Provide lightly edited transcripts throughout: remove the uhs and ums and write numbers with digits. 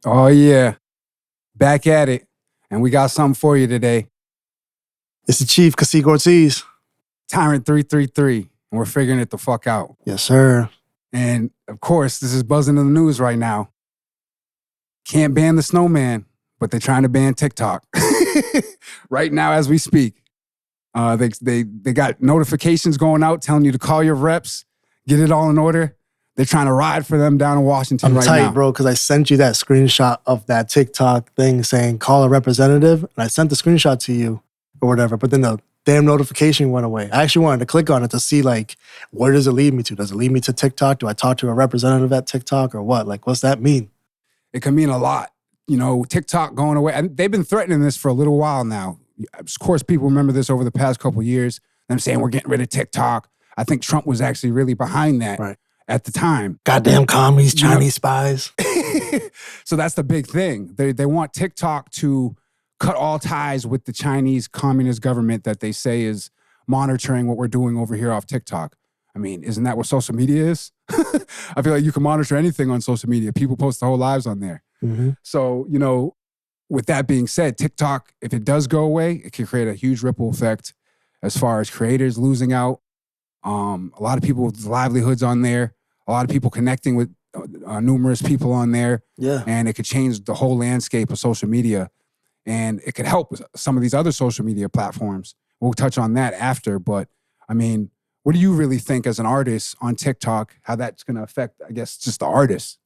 Oh, yeah. Back at it. And we got something for you today. It's the Chief, Kaseek Ortiz. Tyrant333. And we're figuring it the fuck out. Yes, sir. And, of course, this is buzzing in the news right now. Can't ban the snowman, but they're trying to ban TikTok. Right now as we speak. They got notifications going out telling you to call your reps, get it all in order. They're trying to ride for them down in Washington right now. I'm tight, bro, because I sent you that screenshot of that TikTok thing saying call a representative, and I sent the screenshot to you or whatever, but then the damn notification went away. I actually wanted to click on it to see, like, where does it lead me to? Does it lead me to TikTok? Do I talk to a representative at TikTok or what? Like, what's that mean? It can mean a lot. You know, TikTok going away. And they've been threatening this for a little while now. Of course, people remember this over the past couple of years. Them saying we're getting rid of TikTok. I think Trump was actually really behind that. Right. At the time. Goddamn commies, Chinese spies. So that's the big thing. They want TikTok to cut all ties with the Chinese communist government that they say is monitoring what we're doing over here off TikTok. I mean, isn't that what social media is? I feel like you can monitor anything on social media. People post their whole lives on there. Mm-hmm. So, you know, with that being said, TikTok, if it does go away, it can create a huge ripple effect as far as creators losing out. A lot of people's livelihoods on there, a lot of people connecting with numerous people on there. Yeah. And it could change the whole landscape of social media. And it could help with some of these other social media platforms. We'll touch on that after. But, I mean, what do you really think as an artist on TikTok, how that's going to affect, I guess, just the artists?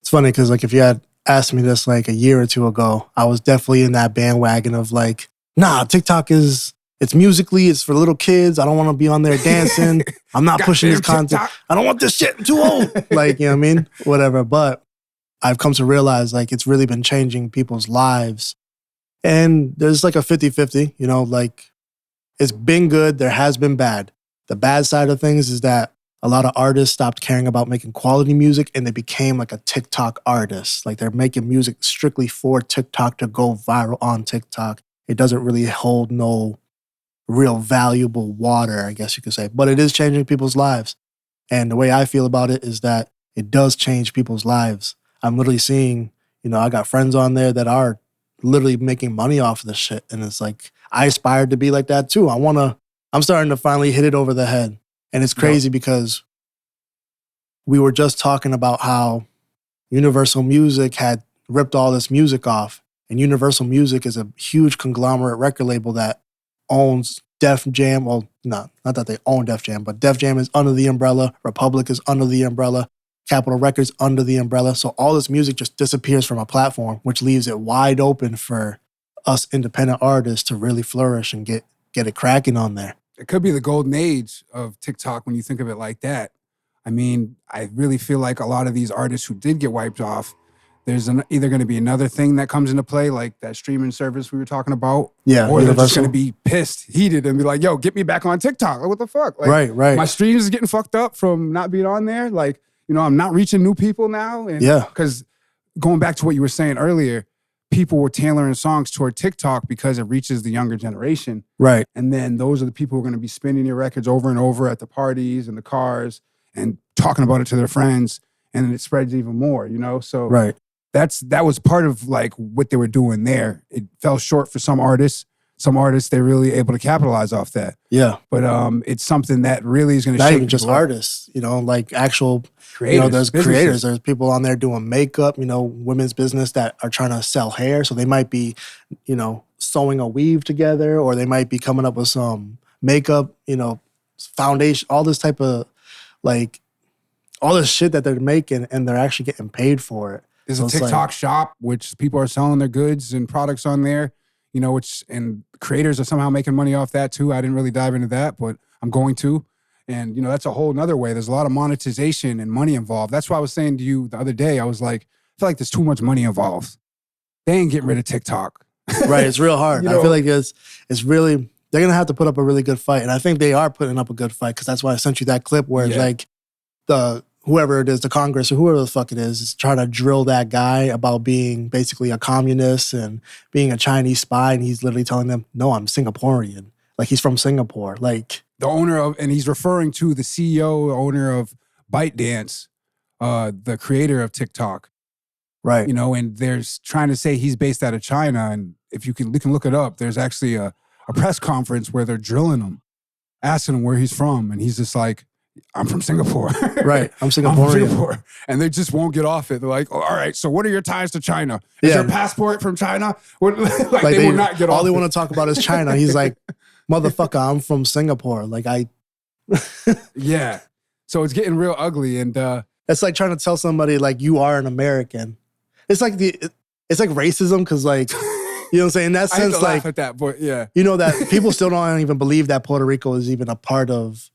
It's funny because, like, if you had asked me this, like, a year or two ago, I was definitely in that bandwagon of, like, nah, TikTok is... It's musically, it's for little kids. I don't want to be on there dancing. I'm not pushing this content. TikTok. I don't want this shit. I'm too old. Like, you know what I mean? Whatever. But I've come to realize, like, it's really been changing people's lives. And there's like a 50-50, you know, like, it's been good. There has been bad. The bad side of things is that a lot of artists stopped caring about making quality music and they became like a TikTok artist. Like, they're making music strictly for TikTok to go viral on TikTok. It doesn't really hold no real valuable water, I guess you could say. But it is changing people's lives. And the way I feel about it is that it does change people's lives. I'm literally seeing, you know, I got friends on there that are literally making money off of this shit. And it's like, I aspired to be like that too. I'm starting to finally hit it over the head. And it's crazy because we were just talking about how Universal Music had ripped all this music off. And Universal Music is a huge conglomerate record label that owns Def Jam. Well, not that they own Def Jam, but Def Jam is under the umbrella. Republic is under the umbrella. Capitol Records under the umbrella. So all this music just disappears from a platform, which leaves it wide open for us independent artists to really flourish and get it cracking on there. It could be the golden age of TikTok when you think of it like that. I mean, I really feel like a lot of these artists who did get wiped off, there's either going to be another thing that comes into play, like that streaming service we were talking about. Yeah, or they're just going to be pissed, heated, and be like, yo, get me back on TikTok. Like, what the fuck? Like, right. My streams is getting fucked up from not being on there. Like, you know, I'm not reaching new people now. And yeah. Because going back to what you were saying earlier, people were tailoring songs toward TikTok because it reaches the younger generation. Right. And then those are the people who are going to be spinning your records over and over at the parties and the cars and talking about it to their friends. And then it spreads even more, you know? So right. That was part of like what they were doing there. It fell short for some artists. Some artists, they're really able to capitalize off that. Yeah. But it's something that really is going to shake. Not even just artists, you know, like actual creators. You know, there's creators. There's people on there doing makeup, you know, women's business that are trying to sell hair. So they might be, you know, sewing a weave together, or they might be coming up with some makeup, you know, foundation, all this type of like, all this shit that they're making, and they're actually getting paid for it. There's a TikTok shop, which people are selling their goods and products on there, you know, and creators are somehow making money off that too. I didn't really dive into that, but I'm going to. And, you know, that's a whole nother way. There's a lot of monetization and money involved. That's why I was saying to you the other day, I was like, I feel like there's too much money involved. They ain't getting rid of TikTok. Right, it's real hard. You know, I feel like it's really, they're going to have to put up a really good fight. And I think they are putting up a good fight, because that's why I sent you that clip where it's like whoever it is, the Congress or whoever the fuck it is trying to drill that guy about being basically a communist and being a Chinese spy. And he's literally telling them, no, I'm Singaporean. Like, he's from Singapore. Like, the owner of, and he's referring to the CEO, owner of ByteDance, the creator of TikTok. Right. You know, and there's trying to say he's based out of China. And if you can look it up, there's actually a press conference where they're drilling him, asking him where he's from. And he's just like, I'm from Singapore. Right. I'm I'm from Singaporean. Singapore. And they just won't get off it. They're like, oh, all right, so what are your ties to China? Is your passport from China? Like they will not get off all they it. want to talk about is China. He's like, motherfucker, I'm from Singapore. Like Yeah. So it's getting real ugly. And it's like trying to tell somebody like you are an American. It's like it's like racism because like, you know what I'm saying? In that I hate sense, to like, laugh at that, but yeah. you know that people still don't even believe that Puerto Rico is even a part of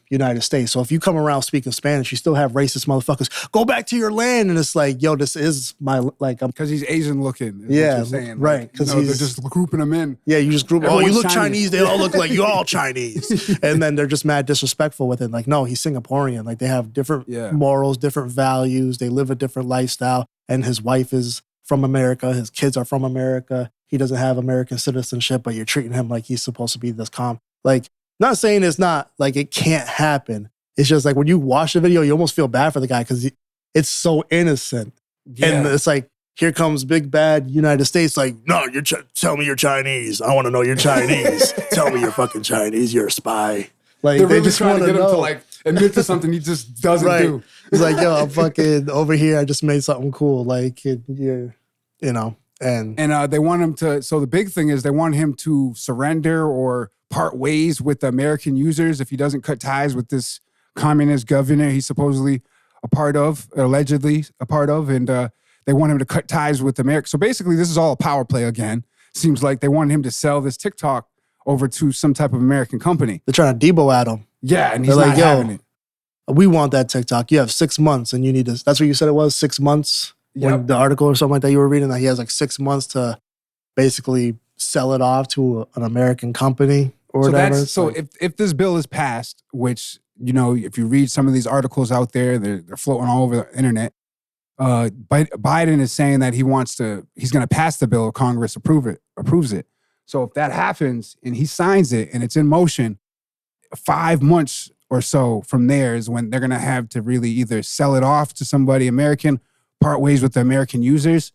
United States. So if you come around speaking Spanish, you still have racist motherfuckers. Go back to your land, and it's like, yo, this is my like. Because he's Asian looking. Yeah, what you're saying. right. Because they're just grouping him in. Yeah, you just group. Oh, you Everyone's look Chinese. They all look like you all Chinese, and then they're just mad disrespectful with it. Like, no, he's Singaporean. Like they have different morals, different values. They live a different lifestyle, and his wife is from America. His kids are from America. He doesn't have American citizenship, but you're treating him like he's supposed to be this calm. Like, not saying it's not like it can't happen. It's just like when you watch the video, you almost feel bad for the guy because it's so innocent. Yeah. And it's like, here comes big bad United States. Like, no, tell me you're Chinese. I want to know you're Chinese. Tell me you're fucking Chinese. You're a spy. Like they're they really just trying to want get know. him to like admit to something he just doesn't do. He's like, yo, I'm fucking over here. I just made something cool. Like, you're, you know, and they want him to. So the big thing is they want him to surrender or part ways with the American users if he doesn't cut ties with this communist governor he's supposedly a part of, allegedly a part of, and they want him to cut ties with America. So basically, this is all a power play again. Seems like they want him to sell this TikTok over to some type of American company. They're trying to Debo at him. Yeah, and he's not having it. We want that TikTok. You have 6 months and you need to, that's what you said it was, 6 months? Yep. When the article or something like that you were reading, that he has like 6 months to basically sell it off to an American company or whatever. If this bill is passed, which, you know, if you read some of these articles out there, they're floating all over the internet. Biden is saying that he's going to pass the bill if Congress approves it. So if that happens and he signs it and it's in motion, 5 months or so from there is when they're going to have to really either sell it off to somebody American, part ways with the American users,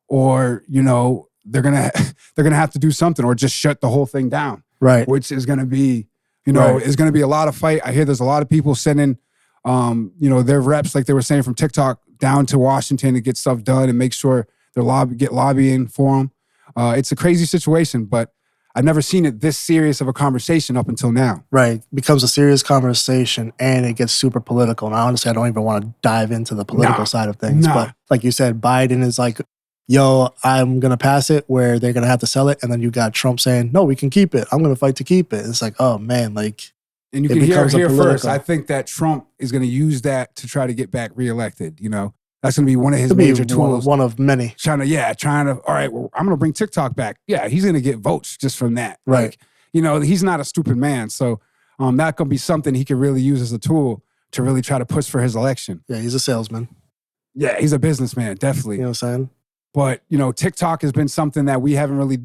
or, you know, they're going to have to do something or just shut the whole thing down. Right. Which is going to be, you know, is going to be a lot of fight. I hear there's a lot of people sending, you know, their reps, like they were saying, from TikTok down to Washington to get stuff done and make sure they're lobbying for them. It's a crazy situation, but I've never seen it this serious of a conversation up until now. Right. Becomes a serious conversation and it gets super political. And honestly, I don't even want to dive into the political side of things. But like you said, Biden is like, yo, I'm going to pass it where they're going to have to sell it. And then you got Trump saying, no, we can keep it. I'm going to fight to keep it. It's like, oh man, like. And you can hear here first, I think that Trump is going to use that to try to get back reelected, you know. That's going to be one of his major tools. One of many. Trying to, all right, well, I'm going to bring TikTok back. Yeah, he's going to get votes just from that. Right. Like, you know, he's not a stupid man. So that could be something he could really use as a tool to really try to push for his election. Yeah, he's a salesman. Yeah, he's a businessman, definitely. You know what I'm saying? But, you know, TikTok has been something that we haven't really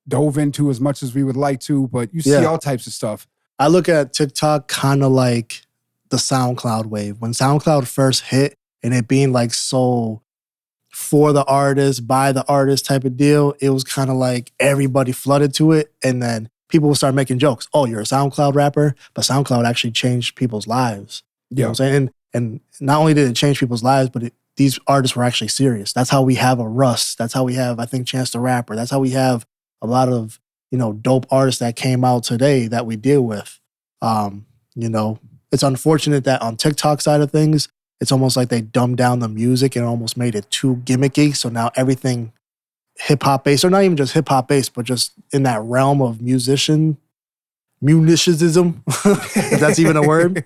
dove into as much as we would like to, but you see all types of stuff. I look at TikTok kind of like the SoundCloud wave. When SoundCloud first hit, and it being like so for the artist, by the artist type of deal, it was kind of like everybody flooded to it. And then people will start making jokes. Oh, you're a SoundCloud rapper? But SoundCloud actually changed people's lives. You know what I'm saying? And not only did it change people's lives, but these artists were actually serious. That's how we have a Russ. That's how we have, I think, Chance the Rapper. That's how we have a lot of, you know, dope artists that came out today that we deal with. You know, it's unfortunate that on TikTok side of things, it's almost like they dumbed down the music and almost made it too gimmicky. So now everything hip-hop based, or not even just hip-hop based, but just in that realm of munitionism, if that's even a word.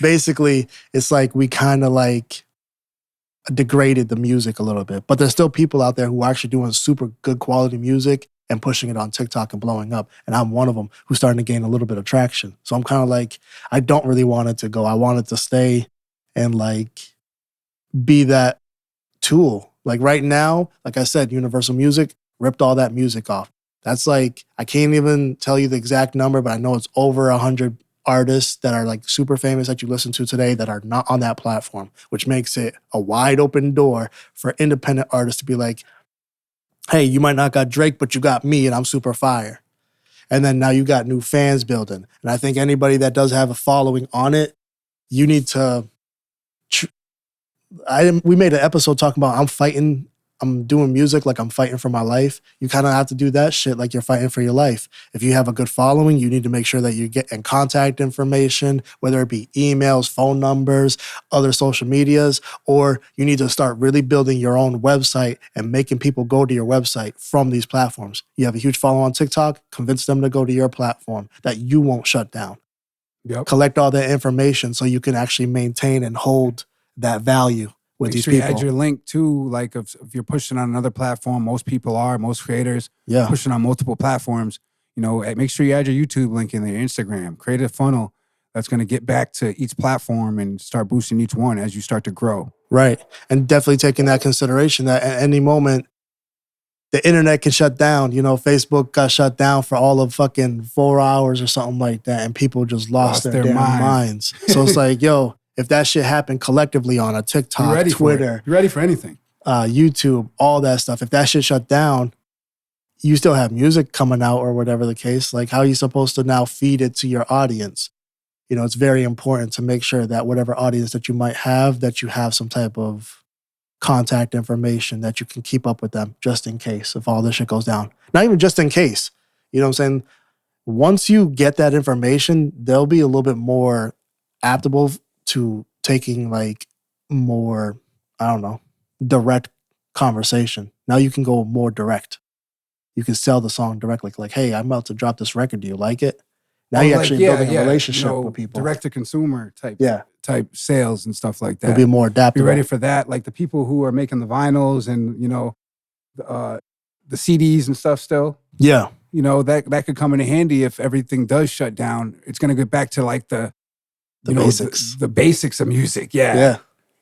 Basically, it's like we kind of like degraded the music a little bit. But there's still people out there who are actually doing super good quality music and pushing it on TikTok and blowing up. And I'm one of them who's starting to gain a little bit of traction. So I'm kind of like, I don't really want it to go. I want it to stay and like be that tool. Like right now, like I said, Universal Music ripped all that music off. That's like, I can't even tell you the exact number, but I know it's over 100 artists that are like super famous that you listen to today that are not on that platform, which makes it a wide open door for independent artists to be like, hey, you might not got Drake, but you got me and I'm super fire. And then now you got new fans building. And I think anybody that does have a following on it, you need to... we made an episode talking about I'm doing music like I'm fighting for my life. You kind of have to do that shit like you're fighting for your life. If you have a good following, you need to make sure that you get in contact information, whether it be emails, phone numbers, other social medias, or you need to start really building your own website and making people go to your website from these platforms. You have a huge following on TikTok, convince them to go to your platform that you won't shut down. Yep. Collect all that information so you can actually maintain and hold that value with these people. Add your link too. Like if you're pushing on another platform, most creators pushing on multiple platforms, make sure you add your YouTube link in there, Instagram, create a funnel that's going to get back to each platform and start boosting each one as you start to grow. Right. And definitely taking that consideration that at any moment, the internet can shut down. Facebook got shut down for all of fucking 4 hours or something like that. And people just lost their damn minds. So it's like, yo, if that shit happened collectively on a TikTok, Twitter, you're ready for anything. YouTube, all that stuff. If that shit shut down, you still have music coming out or whatever the case. Like, how are you supposed to now feed it to your audience? It's very important to make sure that whatever audience that you might have, that you have some type of contact information that you can keep up with them just in case if all this shit goes down. Not even just in case. You know what I'm saying? Once you get that information, they'll be a little bit more adaptable to taking like more, direct conversation. Now you can go more direct. You can sell the song directly. Like, hey, I'm about to drop this record. Do you like it? Now you're actually building a relationship with people. Direct to consumer type sales and stuff like that. It'll be more adaptable. Be ready for that. Like the people who are making the vinyls and, the CDs and stuff still. Yeah. That could come in handy if everything does shut down. It's going to get back to like the basics. The basics of music. Yeah.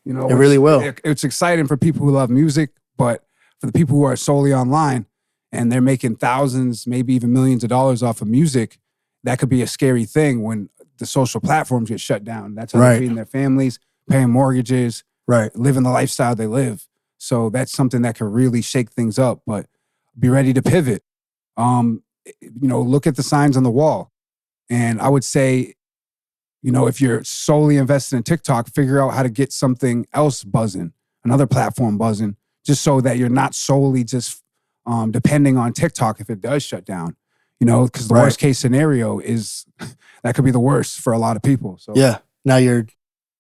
Yeah. It really will. It's exciting for people who love music, but for the people who are solely online and they're making thousands, maybe even millions of dollars off of music, that could be a scary thing when the social platforms get shut down. That's how they're feeding their families, paying mortgages, living the lifestyle they live. So that's something that could really shake things up, but be ready to pivot. Look at the signs on the wall. And I would say, if you're solely invested in TikTok, figure out how to get something else buzzing, another platform buzzing, just so that you're not solely just depending on TikTok if it does shut down. Because the worst case scenario is that could be the worst for a lot of people. So yeah, now you're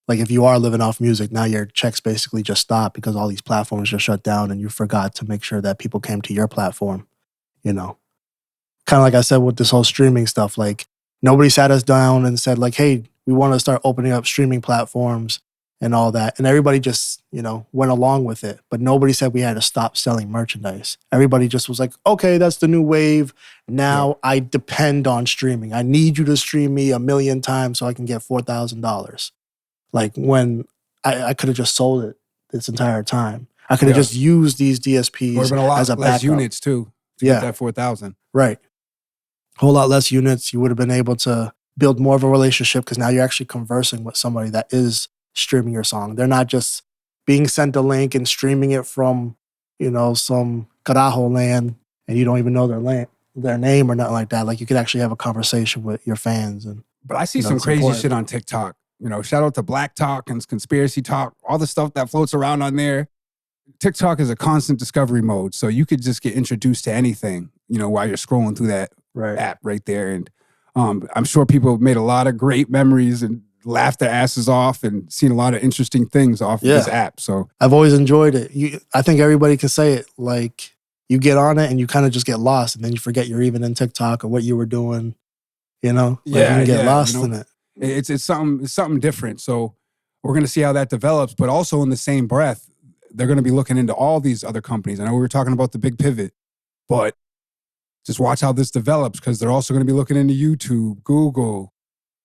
like, if you are living off music, now your checks basically just stop because all these platforms just shut down and you forgot to make sure that people came to your platform. Kind of like I said with this whole streaming stuff, like nobody sat us down and said like, hey, we want to start opening up streaming platforms and all that. And everybody just, went along with it. But nobody said we had to stop selling merchandise. Everybody just was like, okay, that's the new wave. Now I depend on streaming. I need you to stream me 1 million times so I can get $4,000. Like when I could have just sold it this entire time. I could have just used these DSPs been a lot as a less backup. Units too to get that 4,000. Right. Whole lot less units. You would have been able to build more of a relationship because now you're actually conversing with somebody that is streaming your song. They're not just being sent a link and streaming it from, some carajo land and you don't even know their name or nothing like that. Like you could actually have a conversation with your fans. But I see some crazy shit on TikTok. Shout out to Black Talk and Conspiracy Talk, all the stuff that floats around on there. TikTok is a constant discovery mode. So you could just get introduced to anything, while you're scrolling through that app right there. And I'm sure people have made a lot of great memories and laughed their asses off and seen a lot of interesting things off of this app. So I've always enjoyed it. I think everybody can say it. Like you get on it and you kind of just get lost and then you forget you're even in TikTok or what you were doing, you get lost in it. It's something different. So we're going to see how that develops, but also in the same breath, they're going to be looking into all these other companies. I know we were talking about the big pivot, but just watch how this develops because they're also going to be looking into YouTube, Google.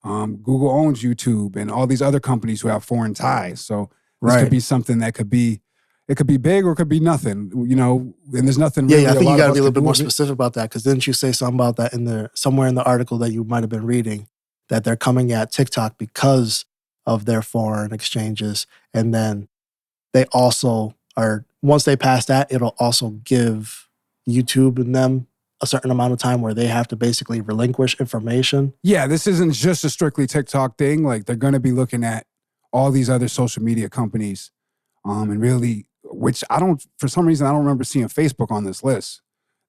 Google owns YouTube and all these other companies who have foreign ties. So this could be something that could be big or it could be nothing, and there's nothing really. Yeah, I think you got to be a little bit more specific about that because didn't you say something about that somewhere in the article that you might have been reading that they're coming at TikTok because of their foreign exchanges. And then they also are, once they pass that, it'll also give YouTube and them a certain amount of time where they have to basically relinquish information. Yeah, this isn't just a strictly TikTok thing. Like, they're going to be looking at all these other social media companies, and really, which for some reason, I don't remember seeing Facebook on this list.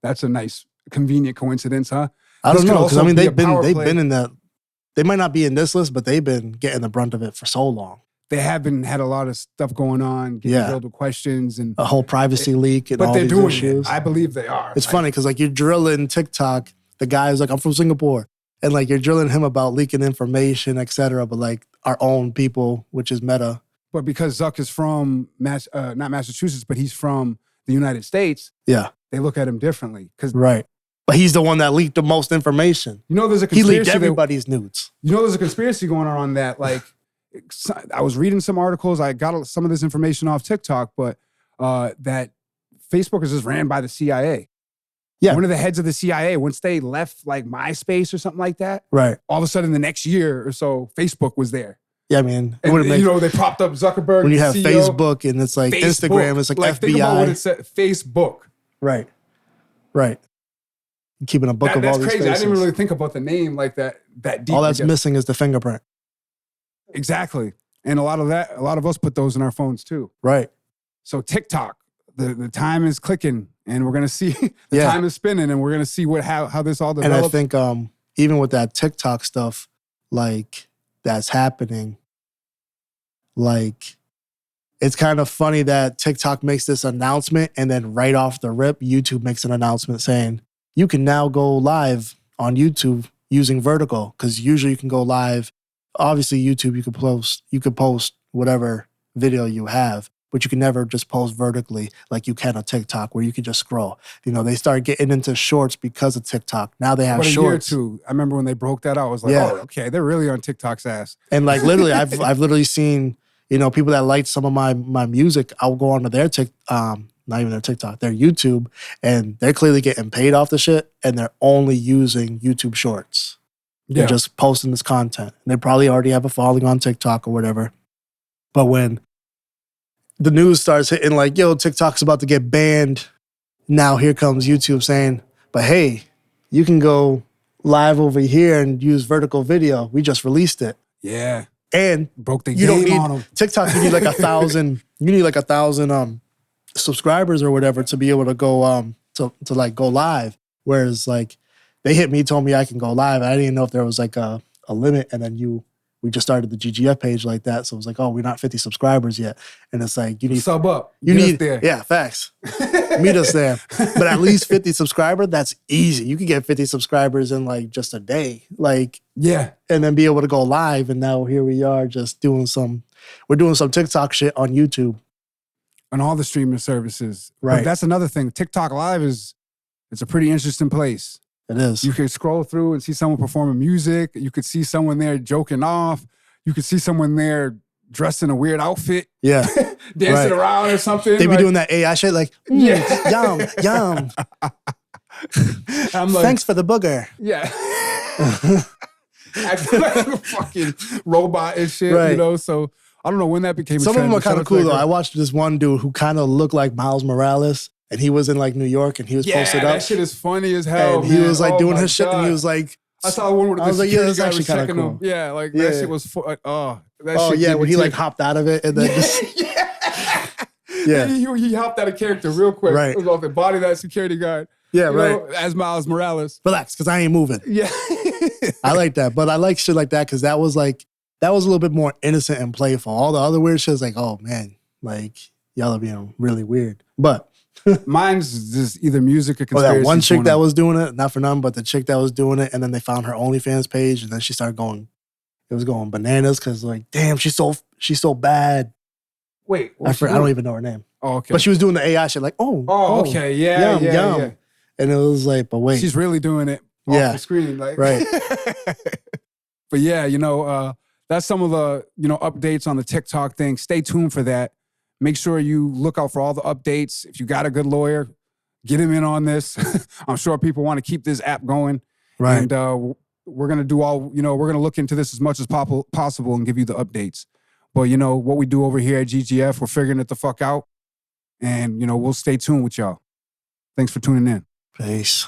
That's a nice, convenient coincidence, huh? I don't know, because I mean, they've play. been in the, they might not be in this list, but they've been getting the brunt of it for so long. They have had a lot of stuff going on, getting filled with questions and a whole privacy leak and all these doing issues. It. I believe they are. It's funny because like you're drilling TikTok, the guy is like, I'm from Singapore. And like you're drilling him about leaking information, et cetera. But like our own people, which is Meta. But because Zuck is from, not Massachusetts, but he's from the United States. Yeah. They look at him differently. Right. But he's the one that leaked the most information. You know, there's a conspiracy. He leaked everybody's nudes. You know, there's a conspiracy going on that like, I was reading some articles. I got some of this information off TikTok, but that Facebook is just ran by the CIA. Yeah. One of the heads of the CIA, once they left like MySpace or something like that, right? All of a sudden, the next year or so, Facebook was there. Yeah, I mean, you know, they propped up Zuckerberg. When you have CEO, Facebook and it's like Instagram, it's like FBI. Think about what it said. Facebook. Right. Right. Keeping a book of all these crazy. faces. I didn't really think about the name like that deep. All that's missing is the fingerprint. Exactly. And a lot of us put those in our phones too. Right. So TikTok, the time is clicking and we're going to see the time is spinning and we're going to see how this all develops. And I think even with that TikTok stuff, like that's happening, like it's kind of funny that TikTok makes this announcement and then right off the rip, YouTube makes an announcement saying you can now go live on YouTube using vertical because usually you can go live. Obviously, YouTube, you could post whatever video you have, but you can never just post vertically like you can on TikTok where you can just scroll. You know, they started getting into shorts because of TikTok. Now they have shorts. A year or two. I remember when they broke that out, I was like, oh, okay, they're really on TikTok's ass. And like literally, I've literally seen, you know, people that liked some of my music, I'll go onto their not even their TikTok, their YouTube, and they're clearly getting paid off the shit, and they're only using YouTube Shorts. They're just posting this content. They probably already have a following on TikTok or whatever. But when the news starts hitting like, yo, TikTok's about to get banned, now here comes YouTube saying, but hey, you can go live over here and use vertical video. We just released it. Yeah. And broke the you game don't need on them. TikTok, you need like 1,000, subscribers or whatever to be able to go to like go live. Whereas like they hit me, told me I can go live. I didn't know if there was like a limit, and then we just started the GGF page like that. So it was like, oh, we're not 50 subscribers yet. And it's like, you need sub up. You Get need us there. Yeah, facts. Meet us there. But at least 50 subscribers, that's easy. You can get 50 subscribers in like just a day. Like, yeah. And then be able to go live. And now here we are just doing some TikTok shit on YouTube. On all the streaming services. Right. But that's another thing. TikTok Live it's a pretty interesting place. It is. You could scroll through and see someone performing music. You could see someone there joking off. You could see someone there dressed in a weird outfit. Yeah. Dancing around or something. They be doing that AI shit like, yum. I'm like, thanks for the booger. Yeah. Acting like a fucking robot and shit, you know? So I don't know when that became Some a trend. of them are kind of cool though. I watched this one dude who kind of looked like Miles Morales. And he was in like New York and he was posted up. That shit is funny as hell. And he was like doing his shit and he was like, I saw one where the security guy was checking cool. him. Yeah, like that shit was, when he like hopped out of it and then just. He hopped out of character real quick. Right. It was off the body of that security guard. Yeah, right. Know, as Miles Morales. Relax, because I ain't moving. Yeah. I like that. But I like shit like that because that was a little bit more innocent and playful. All the other weird shit is like, oh man, like y'all are being really weird. But mine's just either music or conspiracy. That one chick that was doing it, not for nothing, but the chick that was doing it, and then they found her OnlyFans page, and then she started going, it was going bananas because like, damn, she's so bad. Wait, I don't even know her name. Oh, okay. But she was doing the AI shit like, okay, yeah, yum. And it was like, but wait, she's really doing it off the screen, like right. But yeah, that's some of the updates on the TikTok thing. Stay tuned for that. Make sure you look out for all the updates. If you got a good lawyer, get him in on this. I'm sure people want to keep this app going. Right. And we're going to do all, we're going to look into this as much as possible and give you the updates. But, what we do over here at GGF, we're figuring it the fuck out. And, we'll stay tuned with y'all. Thanks for tuning in. Peace.